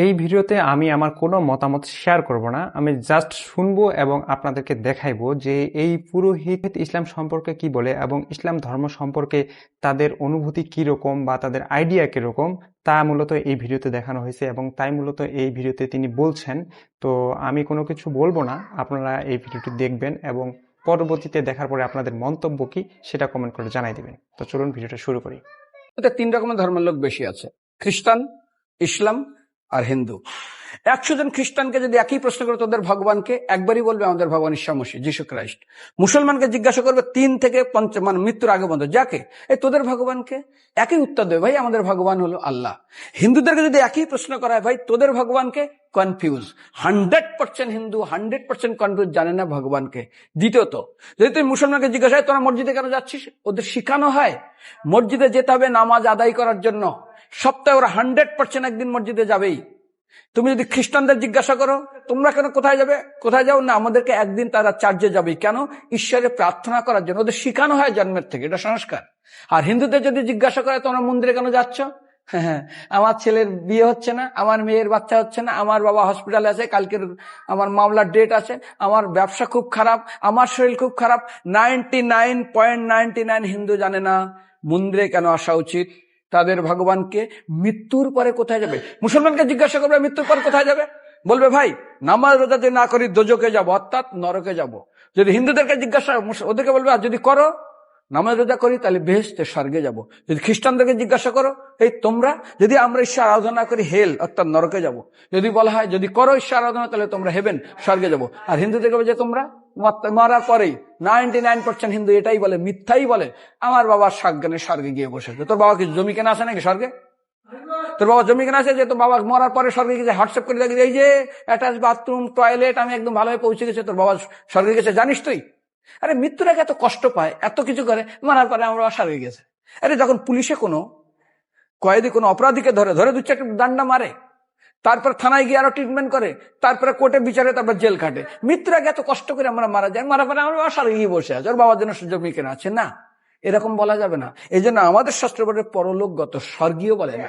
এই ভিডিওতে আমি আমার কোনো মতামত শেয়ার করব না, আমি জাস্ট শুনবো এবং আপনাদেরকে দেখাইবো যে এই পুরোহিত ইসলাম সম্পর্কে কি বলে এবং ইসলাম ধর্ম সম্পর্কে তাদের অনুভূতি কিরকম বা তাদের আইডিয়া কিরকম তা মূলত এই ভিডিওতে দেখানো হয়েছে এবং তাই মূলত এই ভিডিওতে তিনি বলছেন। তো আমি কোনো কিছু বলবো না, আপনারা এই ভিডিওটি দেখবেন এবং পরবর্তীতে দেখার পরে আপনাদের মন্তব্য কি সেটা কমেন্ট করে জানাই দিবেন। তো চলুন ভিডিওটা শুরু করি। তিন রকমের ধর্মের লোক বেশি আছে, খ্রিস্টান, ইসলাম আর হিন্দু। 100 জন খ্রিস্টানকে যদি একই প্রশ্ন করে তোদের ভগবানকে, একবারই বলবে আমাদের ভগবান ঈশ্বর মসিহ যিশু ক্রাইস্ট। মুসলমানকে জিজ্ঞাসা করবে 3 থেকে 5 মানে মৃত্যুর আগে পর্যন্ত যাকে, এই তোদের ভগবানকে, একই উত্তর দেবে, ভাই আমাদের ভগবান হলো আল্লাহ। হিন্দুদেরকে যদি একই প্রশ্ন করা হয়, ভাই তোদের ভগবানকে, কনফিউজ। 100% হিন্দু 100% কনফিউজ, জানে না ভগবানকে। দ্বিতীয়ত, যদি তুই মুসলমানকে জিজ্ঞাসা হয় তোরা মসজিদে কেন যাচ্ছিস, ওদের শিখানো হয় মসজিদে যেতে হবে নামাজ আদায় করার জন্য। সপ্তাহে ওরা 100% একদিন মসজিদে যাবেই। তুমি যদি খ্রিস্টানদের জিজ্ঞাসা করো তোমরা কেন কোথায় যাবে, কোথায় যাও না, আমাদেরকে একদিন তারা চার্চে যাবে। কেন? ঈশ্বরে প্রার্থনা করার জন্য, ওদের শিখানো হয় জন্মের থেকে, এটা সংস্কার। আর হিন্দুদের যদি জিজ্ঞাসা করে তোমরা মন্দিরে কেন যাচ্ছ, হ্যাঁ আমার ছেলের বিয়ে হচ্ছে না, আমার মেয়ের বাচ্চা হচ্ছে না, আমার বাবা হসপিটালে আছে, কালকের আমার মামলার ডেট আছে, আমার ব্যবসা খুব খারাপ, আমার শরীর খুব খারাপ। 99.99 হিন্দু জানে না মন্দিরে কেন আসা উচিত, তাদের ভগবানকে মৃত্যুর পরে কোথায় যাবে। মুসলমানকে জিজ্ঞাসা করবে মৃত্যুর পর কোথায় যাবে, বলবে ভাই নামাজ রোজা যদি না করি দোজকে যাব, অর্থাৎ নরকে যাব। যদি হিন্দুদেরকে জিজ্ঞাসা, ওদেরকে বলবে আর যদি করো নামাজ রোজা করি তাহলে বেহেশতে স্বর্গে যাব। যদি খ্রিস্টানদেরকে জিজ্ঞাসা করো, এই তোমরা যদি আমরা ঈশ্বর আরাধনা করি হেল অর্থাৎ নরকে যাব। যদি বলা হয় যদি করো ঈশ্বর আরাধনা তাহলে তোমরা হেভেন স্বর্গে যাব। আর হিন্দুদেরকে বলে যে তোমরা মরার পরেই 99% হিন্দু এটাই বলে, মিথ্যাই বলে, আমার বাবার সজ্ঞানে স্বর্গে গিয়ে বসেছে। তোর বাবা কি জমি কেনা আছে নাকি স্বর্গে? তোর বাবা জমি কেনা আছে যে তোর বাবা মরার পরে স্বর্গে গেছে হোয়াটসঅ্যাপ করে দেখি এই যে অ্যাটাচ বাথরুম টয়লেট আমি একদম ভালোভাবে পৌঁছে গেছে, তোর বাবা স্বর্গে গেছে জানিস তুই? আরে মৃত্যুর আগে এত কষ্ট পায়, এত কিছু করে, মারার পরে আমরা স্বর্গে গেছে। আরে যখন পুলিশে কোনো কয়েদি কোনো অপরাধীকে ধরে 2-4 ডান্ডা মারে, তারপর থানায় গিয়ে আরো ট্রিটমেন্ট করে, তারপরে কোর্টে বিচারে, তারপর জেল কাটে, মৃত্যুর আগে এত কষ্ট করে আমরা মারা যাই, মারা পরে আমরা স্বর্গে গিয়ে বসে আছে, ওর বাবার জন্য জমি কেনা আছে না, এরকম বলা যাবে না। এই জন্য আমাদের শাস্ত্র বলে পরলোকগত, স্বর্গীয় বলে না।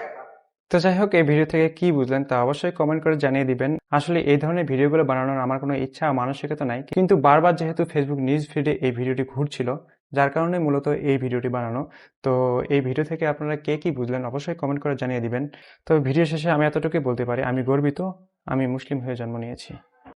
তো যাই হোক, এই ভিডিও থেকে কি বুঝলেন তা অবশ্যই কমেন্ট করে জানিয়ে দিবেন। আসলে এই ধরনের ভিডিওগুলো বানানোর আমার কোনো ইচ্ছা মানসিকতা নাই, কিন্তু বারবার যেহেতু ফেসবুক নিউজ ফিডে এই ভিডিওটি ঘুরছিল যার কারণে মূলত এই ভিডিওটি বানানো। তো এই ভিডিও থেকে আপনারা কে কি বুঝলেন অবশ্যই কমেন্ট করে জানিয়ে দিবেন। তো ভিডিও শেষে আমি এতটুকুই বলতে পারি, আমি গর্বিত আমি মুসলিম হয়ে জন্ম নিয়েছি।